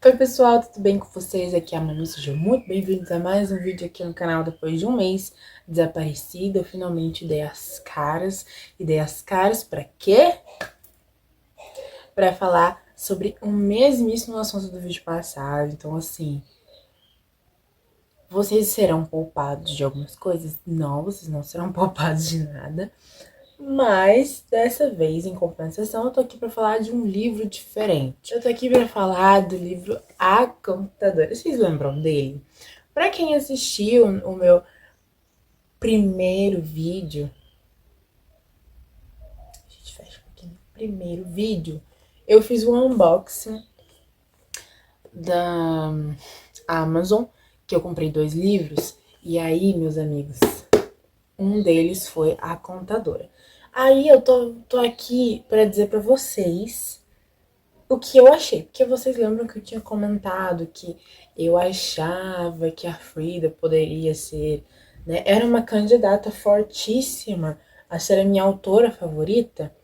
Oi pessoal, tudo bem com vocês? Aqui é a Manu, sejam muito bem-vindos a mais um vídeo aqui no canal. Depois de um mês desaparecida, eu finalmente dei as caras. E dei as caras pra quê? Pra falar sobre o mesmíssimo assunto do vídeo passado. Então assim, vocês serão poupados de algumas coisas? Não, vocês não serão poupados de nada. Mas, dessa vez, em compensação, eu tô aqui pra falar de um livro diferente. Eu tô aqui pra falar do livro A Contadora. Vocês lembram dele? Pra quem assistiu o meu primeiro vídeo... A gente fecha um pouquinho. Primeiro vídeo, eu fiz um unboxing da Amazon, que eu comprei 2 livros. E aí, meus amigos, um deles foi A Contadora. Aí eu tô aqui pra dizer pra vocês o que eu achei, porque vocês lembram que eu tinha comentado que eu achava que a Frida poderia ser, né? Era uma candidata fortíssima a ser a minha autora favorita?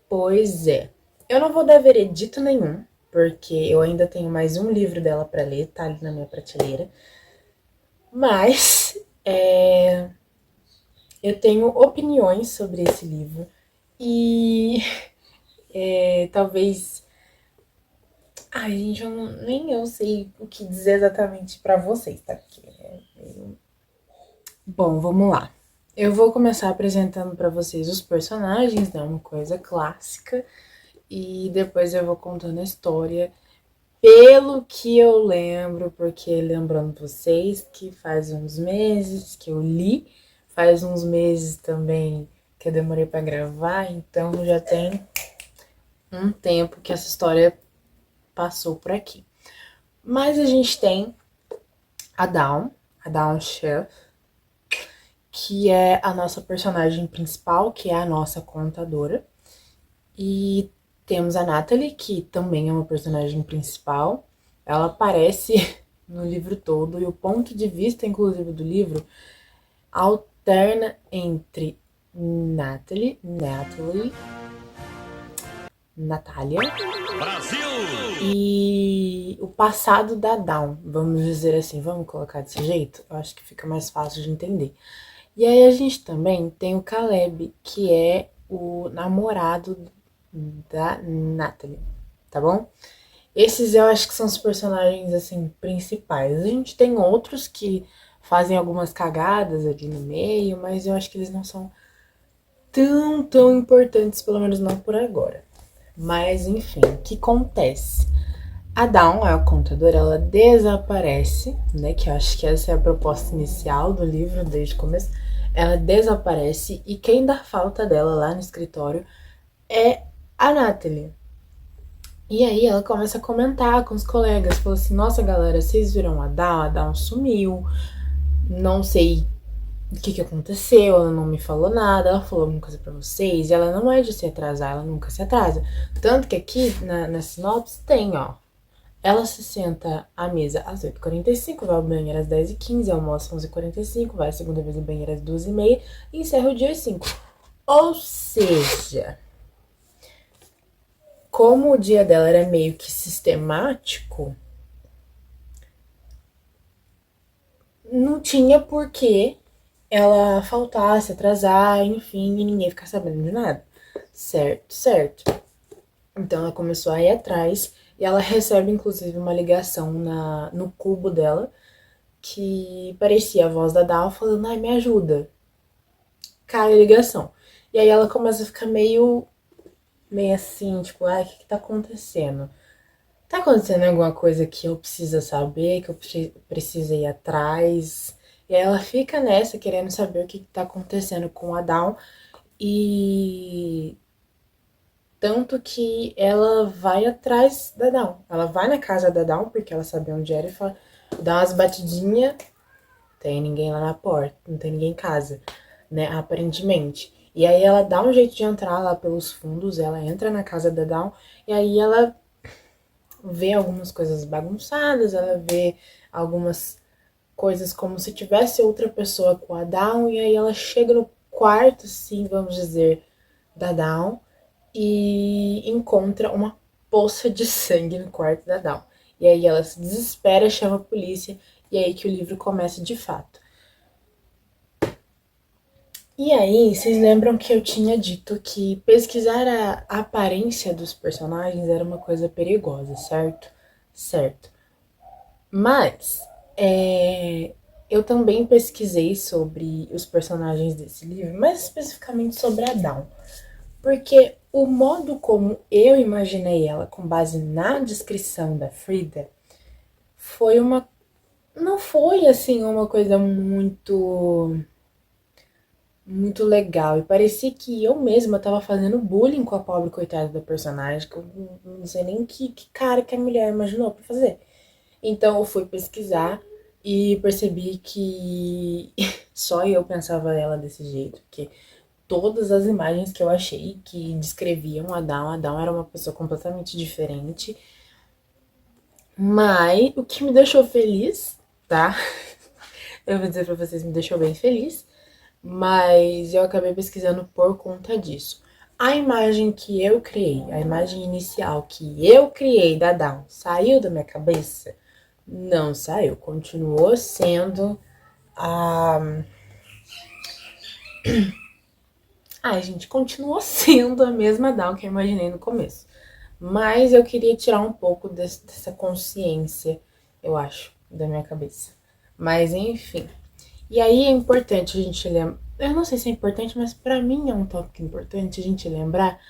Pois é. Eu não vou dar veredito nenhum, porque eu ainda tenho mais um livro dela pra ler, tá ali na minha prateleira. Mas eu tenho opiniões sobre esse livro e talvez. Ai, gente, nem eu sei o que dizer exatamente pra vocês, tá? Porque, bom, vamos lá. Eu vou começar apresentando pra vocês os personagens, né? Uma coisa clássica. E depois eu vou contando a história pelo que eu lembro, porque lembrando vocês que faz uns meses que eu li, faz uns meses também que eu demorei pra gravar, então já tem um tempo que essa história passou por aqui. Mas a gente tem a Dawn Chef, que é a nossa personagem principal, que é a nossa contadora. E temos a Natalie, que também é uma personagem principal. Ela aparece no livro todo, e o ponto de vista, inclusive, do livro alterna entre Natália Brasil! e o passado da Dawn, vamos dizer assim, vamos colocar desse jeito? Eu acho que fica mais fácil de entender. E aí a gente também tem o Caleb, que é o namorado da Natalie, tá bom? Esses eu acho que são os personagens, assim, principais. A gente tem outros que fazem algumas cagadas ali no meio, mas eu acho que eles não são tão importantes, pelo menos não por agora. Mas, enfim, o que acontece? A Dawn, a contadora, ela desaparece, né? Que eu acho que essa é a proposta inicial do livro desde o começo. Ela desaparece e quem dá falta dela lá no escritório é a Natalie. E aí ela começa a comentar com os colegas, falou assim, nossa galera, vocês viram a Dawn sumiu, não sei o que aconteceu, ela não me falou nada, ela falou alguma coisa pra vocês, e ela não é de se atrasar, ela nunca se atrasa. Tanto que aqui na sinopse tem, ó, ela se senta à mesa às 8h45, vai ao banheiro às 10h15, almoça às 11h45, vai a segunda vez ao banheiro às 12h30 e encerra o dia às 5. Ou seja, como o dia dela era meio que sistemático, não tinha porquê ela faltar, se atrasar, enfim, e ninguém ficar sabendo de nada. Certo, certo. Então ela começou a ir atrás e ela recebe inclusive uma ligação no cubo dela que parecia a voz da Dal falando, ai, me ajuda. Cai a ligação. E aí ela começa a ficar meio assim, tipo, ai, o que tá acontecendo? Tá acontecendo alguma coisa que eu preciso saber, que eu preciso ir atrás? E aí ela fica nessa, querendo saber o que tá acontecendo com a Dawn. E tanto que ela vai atrás da Dawn. Ela vai na casa da Dawn, porque ela sabe onde era, e fala, dá umas batidinhas, tem ninguém lá na porta, não tem ninguém em casa, né? Aparentemente. E aí ela dá um jeito de entrar lá pelos fundos, ela entra na casa da Dawn, e aí ela vê algumas coisas bagunçadas, ela vê algumas coisas como se tivesse outra pessoa com a Dawn, e aí ela chega no quarto, sim, vamos dizer, da Dawn, e encontra uma poça de sangue no quarto da Dawn. E aí ela se desespera, chama a polícia, e é aí que o livro começa de fato. E aí, vocês lembram que eu tinha dito que pesquisar a aparência dos personagens era uma coisa perigosa, certo? Certo. Mas eu também pesquisei sobre os personagens desse livro, mais especificamente sobre a Dawn. Porque o modo como eu imaginei ela, com base na descrição da Frida, foi uma. Não foi assim uma coisa muito legal. E parecia que eu mesma tava fazendo bullying com a pobre coitada da personagem, que eu não sei nem que cara que a mulher imaginou pra fazer. Então eu fui pesquisar e percebi que só eu pensava ela desse jeito, porque todas as imagens que eu achei que descreviam a Dawn era uma pessoa completamente diferente. Mas o que me deixou feliz, tá? Eu vou dizer pra vocês, me deixou bem feliz, mas eu acabei pesquisando por conta disso. A imagem que eu criei, a imagem inicial que eu criei da Dawn, saiu da minha cabeça? Não saiu, continuou sendo a. Ai, gente, continuou sendo a mesma Dawn que eu imaginei no começo. Mas eu queria tirar um pouco dessa consciência, eu acho, da minha cabeça. Mas enfim. E aí é importante a gente lembrar. Eu não sei se é importante, mas pra mim é um tópico importante a gente lembrar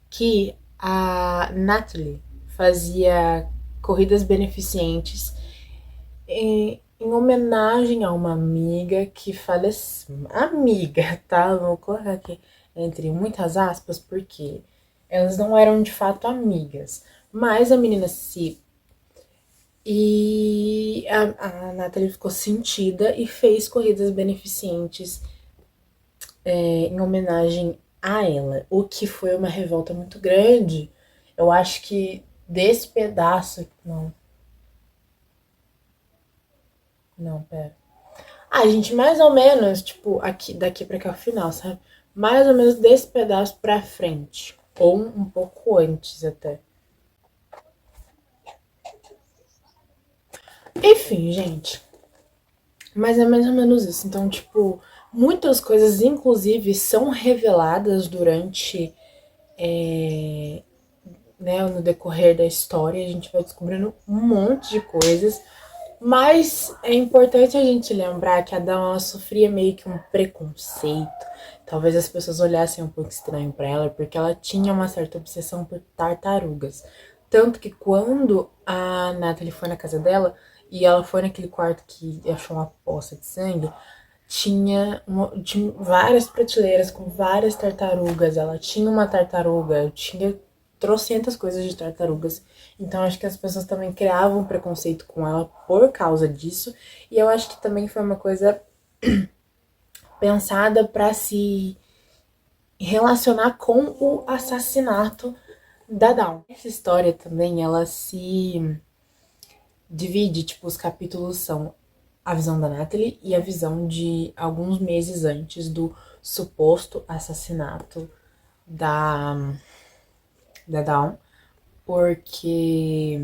que a Natalie fazia corridas beneficentes em homenagem a uma amiga que faleceu. Amiga, tá? Vou colocar aqui entre muitas aspas, porque elas não eram de fato amigas. Mas a menina se. E a Nathalie ficou sentida e fez corridas beneficentes em homenagem a ela, o que foi uma revolta muito grande. Eu acho que desse pedaço. Não, não, pera. Ah, gente, mais ou menos, tipo, aqui, daqui pra cá, o final, sabe? Mais ou menos desse pedaço pra frente. Ou um pouco antes até. Enfim, gente. Mas é mais ou menos isso. Então, tipo, muitas coisas, inclusive, são reveladas durante, né, no decorrer da história. A gente vai descobrindo um monte de coisas. Mas é importante a gente lembrar que a Dawn ela sofria meio que um preconceito. Talvez as pessoas olhassem um pouco estranho para ela, porque ela tinha uma certa obsessão por tartarugas. Tanto que quando a Natalie foi na casa dela e ela foi naquele quarto que achou uma poça de sangue, tinha várias prateleiras com várias tartarugas. Ela tinha uma tartaruga, tinha trocentas coisas de tartarugas. Então acho que as pessoas também criavam preconceito com ela por causa disso. E eu acho que também foi uma coisa pensada para se relacionar com o assassinato da Dawn. Essa história também ela se divide, tipo, os capítulos são a visão da Natalie e a visão de alguns meses antes do suposto assassinato da, da Dawn, porque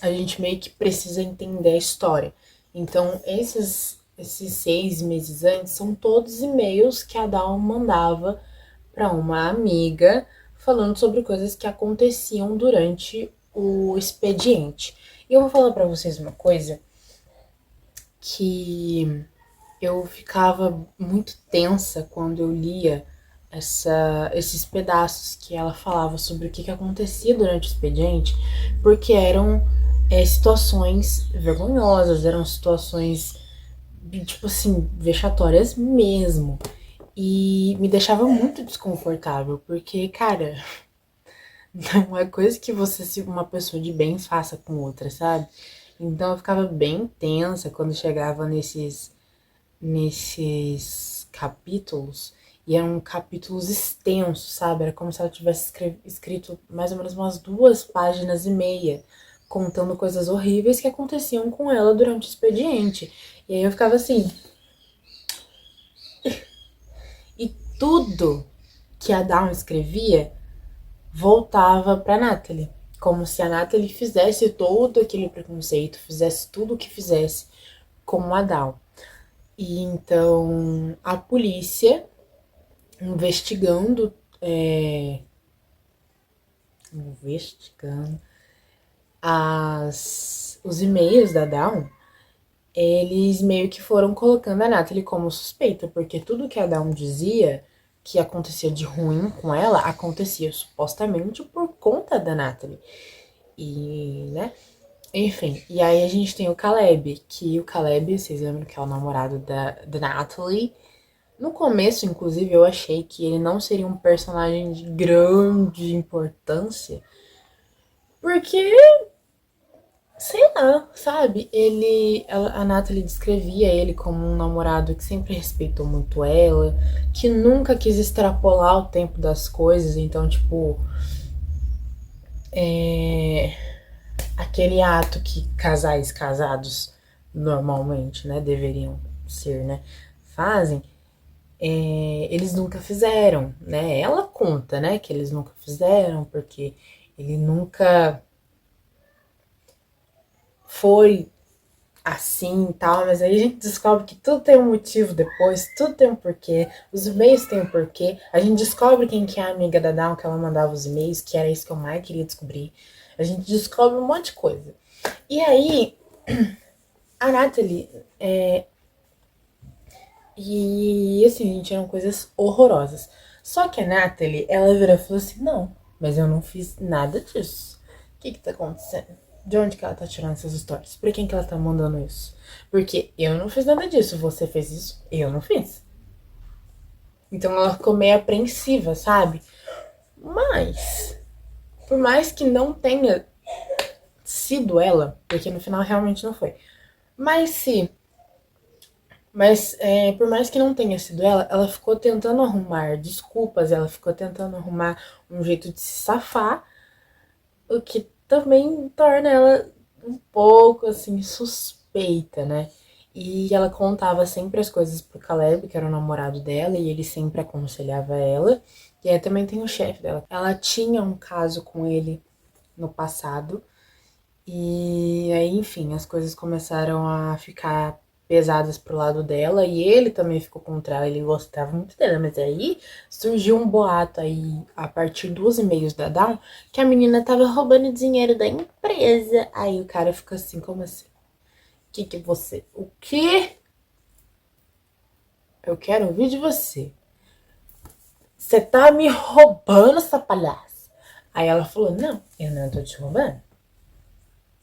a gente meio que precisa entender a história. Então, esses 6 meses antes são todos e-mails que a Dawn mandava para uma amiga falando sobre coisas que aconteciam durante o expediente. E eu vou falar para vocês uma coisa que eu ficava muito tensa quando eu lia esses pedaços que ela falava sobre o que acontecia durante o expediente, porque eram situações vergonhosas, eram situações, tipo assim, vexatórias mesmo. E me deixava muito desconfortável, porque, cara, não é coisa que você, se uma pessoa de bem, faça com outra, sabe? Então eu ficava bem tensa quando chegava nesses capítulos. E eram capítulos extensos, sabe? Era como se ela tivesse escrito mais ou menos umas 2 páginas e meia, contando coisas horríveis que aconteciam com ela durante o expediente. E aí eu ficava assim. E tudo que a Dawn escrevia voltava pra Natalie. como se a Natalie fizesse todo aquele preconceito, fizesse tudo o que fizesse com a Dawn. E então a polícia investigando os e-mails da Dawn, eles meio que foram colocando a Natalie como suspeita, porque tudo que a Dawn dizia que acontecia de ruim com ela, acontecia supostamente por conta da Natalie. E, né? Enfim, e aí a gente tem o Caleb, que o Caleb, vocês lembram que é o namorado da Natalie. No começo, inclusive, eu achei que ele não seria um personagem de grande importância, porque, sei lá, sabe? A Natalie descrevia ele como um namorado que sempre respeitou muito ela, que nunca quis extrapolar o tempo das coisas, então, tipo, aquele ato que casais casados normalmente, né, deveriam ser, né, fazem, eles nunca fizeram, né? Ela conta, né, que eles nunca fizeram, porque ele nunca foi assim e tal, mas aí a gente descobre que tudo tem um motivo depois, tudo tem um porquê, os e-mails têm um porquê, a gente descobre quem que é a amiga da Dawn, que ela mandava os e-mails, que era isso que eu mais queria descobrir, a gente descobre um monte de coisa. E aí, a Natalie, e assim, gente, eram coisas horrorosas. Só que a Natalie, ela virou e falou assim, não, mas eu não fiz nada disso. O que tá acontecendo? De onde que ela tá tirando essas histórias? Por quem que ela tá mandando isso? Porque eu não fiz nada disso, você fez isso, eu não fiz. Então ela ficou meio apreensiva, sabe? Mas, por mais que não tenha sido ela, porque no final realmente não foi, mas se por mais que não tenha sido ela, ela ficou tentando arrumar desculpas, ela ficou tentando arrumar um jeito de se safar, o que também torna ela um pouco, assim, suspeita, né? E ela contava sempre as coisas pro Caleb, que era o namorado dela, e ele sempre aconselhava ela. E aí também tem o chefe dela. Ela tinha um caso com ele no passado, e aí, enfim, as coisas começaram a ficar pesadas pro lado dela e ele também ficou contra ela, ele gostava muito dela, mas aí surgiu um boato aí a partir dos e-mails da Dawn que a menina tava roubando dinheiro da empresa. Aí o cara fica assim, como assim? Que você? O quê? Eu quero ouvir de você. Você tá me roubando, essa palhaça? Aí ela falou, não, eu não tô te roubando.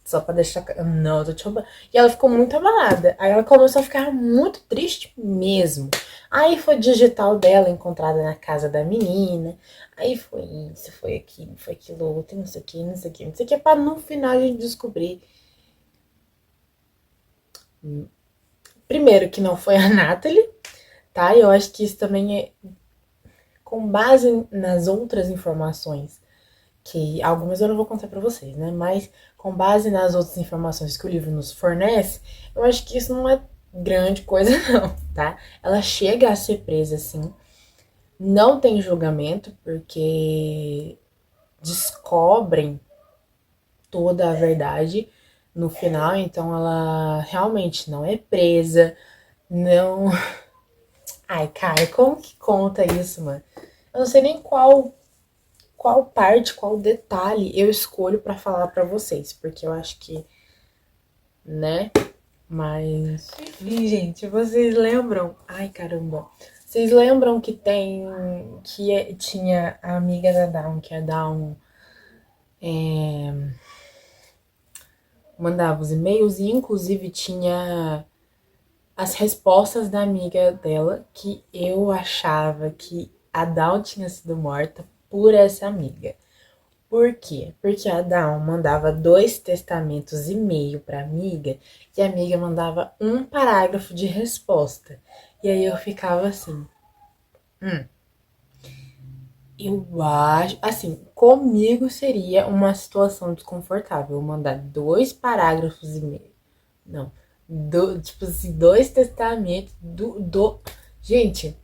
Só pra deixar. Não, eu tô te roubando. E ela ficou muito abalada. Aí ela começou a ficar muito triste mesmo. Aí foi digital dela encontrada na casa da menina. Aí foi isso, foi aquilo, foi aquilo outro, não sei o que, não sei o que, não sei o que, pra no final a gente descobrir. Primeiro, que não foi a Natalie, tá? Eu acho que isso também é com base nas outras informações que algumas eu não vou contar pra vocês, né? Mas com base nas outras informações que o livro nos fornece, eu acho que isso não é grande coisa não, tá? Ela chega a ser presa, sim. Não tem julgamento, porque descobrem toda a verdade no final, então ela realmente não é presa, não... Ai, cara, como que conta isso, mano? Eu não sei nem qual parte, qual detalhe eu escolho pra falar pra vocês, porque eu acho que, né? Mas, enfim, gente, vocês lembram? Ai, caramba. Vocês lembram que tinha a amiga da Dawn, que a Dawn mandava os e-mails e inclusive tinha as respostas da amiga dela, que eu achava que a Dawn tinha sido morta por essa amiga. Por quê? Porque a Dawn mandava 2 testamentos e meio pra amiga e a amiga mandava um parágrafo de resposta. E aí eu ficava assim, eu acho, assim, comigo seria uma situação desconfortável eu mandar 2 parágrafos e meio. Não, tipo assim, 2 testamentos Gente,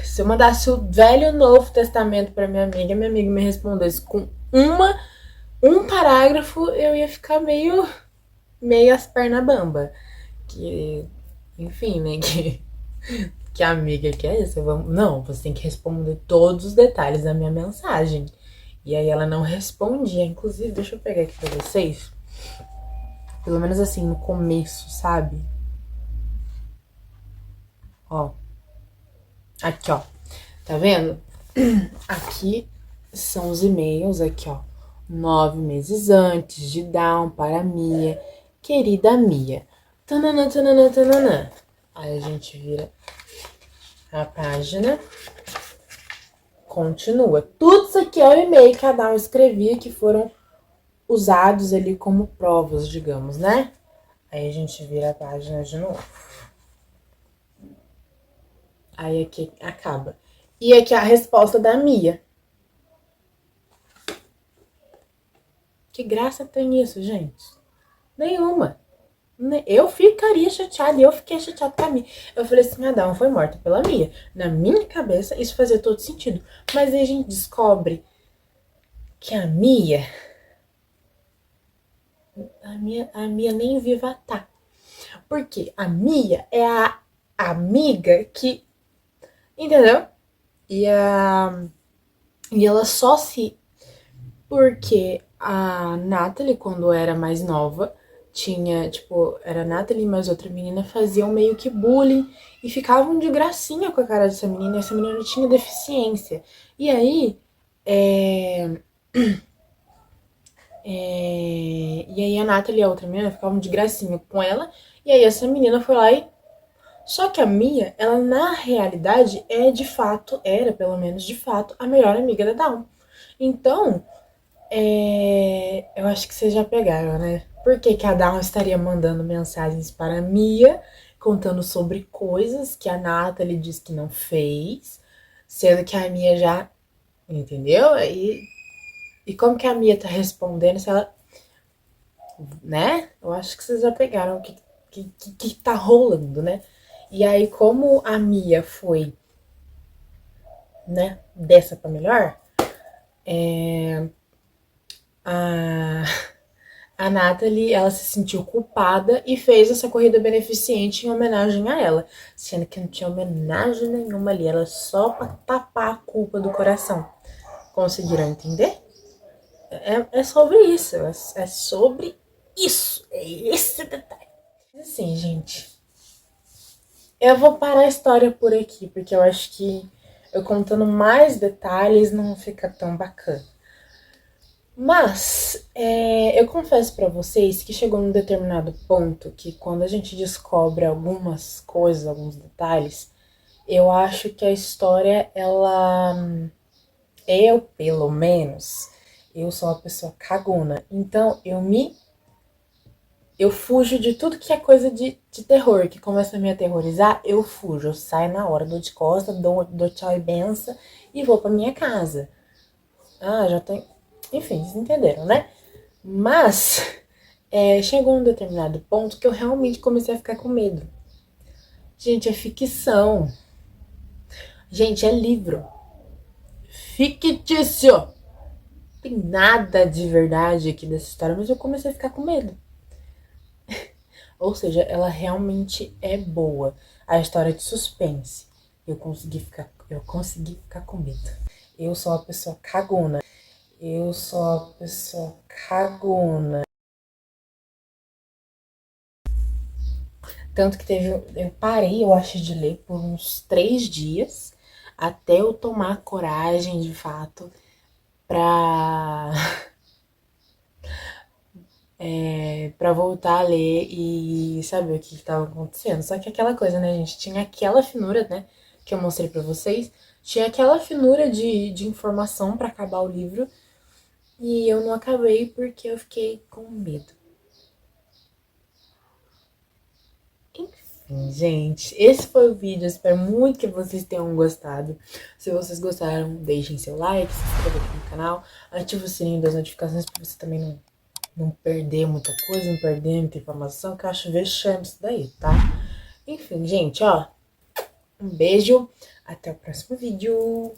se eu mandasse o velho e o novo testamento pra minha amiga me respondesse com um parágrafo eu ia ficar meio as pernas bamba. Que, enfim, né? Que a amiga que é isso? Não, você tem que responder todos os detalhes da minha mensagem. E aí ela não respondia. Inclusive, deixa eu pegar aqui pra vocês. Pelo menos assim, no começo, sabe? Ó. Aqui, ó. Tá vendo? Aqui são os e-mails, aqui, ó. 9 meses antes de Down para Mia. Querida Mia. Tananã, tananã, tananã. Aí a gente vira a página. Continua. Tudo isso aqui é o e-mail que a Down escrevia, que foram usados ali como provas, digamos, né? Aí a gente vira a página de novo. Aí aqui acaba. E aqui a resposta da Mia. Que graça tem isso, gente? Nenhuma. Eu ficaria chateada e eu fiquei chateada com a Mia. Eu falei assim, a Dawn foi morta pela Mia. Na minha cabeça, isso fazia todo sentido. Mas aí a gente descobre que a Mia nem viva tá. Porque a Mia é a amiga que. Entendeu? E ela só se. Porque a Natalie, quando era mais nova, tinha, tipo, era a Natalie e mais outra menina faziam meio que bullying e ficavam de gracinha com a cara dessa menina. E essa menina tinha deficiência. E aí, e aí a Natalie e a outra menina ficavam de gracinha com ela. E aí essa menina foi lá e. Só que a Mia, ela na realidade é de fato, era pelo menos de fato, a melhor amiga da Dawn. Então, eu acho que vocês já pegaram, né? Por que, que a Dawn estaria mandando mensagens para a Mia, contando sobre coisas que a Natalie disse que não fez, sendo que a Mia já. Entendeu? E como que a Mia tá respondendo se ela. Né? Eu acho que vocês já pegaram o que tá rolando, né? E aí, como a Mia foi, né, dessa pra melhor, a, a Natalie, ela se sentiu culpada e fez essa corrida beneficente em homenagem a ela, sendo que não tinha homenagem nenhuma ali, ela só pra tapar a culpa do coração. Conseguiram entender? É sobre isso, é sobre isso, é esse detalhe. Assim, gente, eu vou parar a história por aqui, porque eu acho que eu contando mais detalhes não fica tão bacana. Mas eu confesso pra vocês que chegou num determinado ponto que quando a gente descobre algumas coisas, alguns detalhes, eu acho que a história, ela. Eu, pelo menos, eu sou uma pessoa cagona. Então eu fujo de tudo que é coisa de terror, que começa a me aterrorizar, eu fujo. Eu saio na hora, dou de costa, dou tchau e benção e vou pra minha casa. Ah, já tem. Enfim, vocês entenderam, né? Mas chegou um determinado ponto que eu realmente comecei a ficar com medo. Gente, é ficção. Gente, é livro. Fictício. Não tem nada de verdade aqui dessa história, mas eu comecei a ficar com medo. Ou seja, ela realmente é boa. A história de suspense. Eu consegui ficar com medo. Eu sou uma pessoa cagona. Eu sou uma pessoa cagona. Tanto que eu parei, eu acho, de ler por uns 3 dias até eu tomar coragem, de fato, pra, pra voltar a ler e saber o que estava acontecendo. Só que aquela coisa, né, gente? Tinha aquela finura, né, que eu mostrei pra vocês. Tinha aquela finura de informação pra acabar o livro. E eu não acabei porque eu fiquei com medo. Enfim, gente, esse foi o vídeo. Eu espero muito que vocês tenham gostado. Se vocês gostaram, deixem seu like, se inscreva aqui no canal, ative o sininho das notificações para você também não perder muita coisa, não perder muita informação, que eu acho vexame isso daí, tá? Enfim, gente, ó, um beijo, até o próximo vídeo.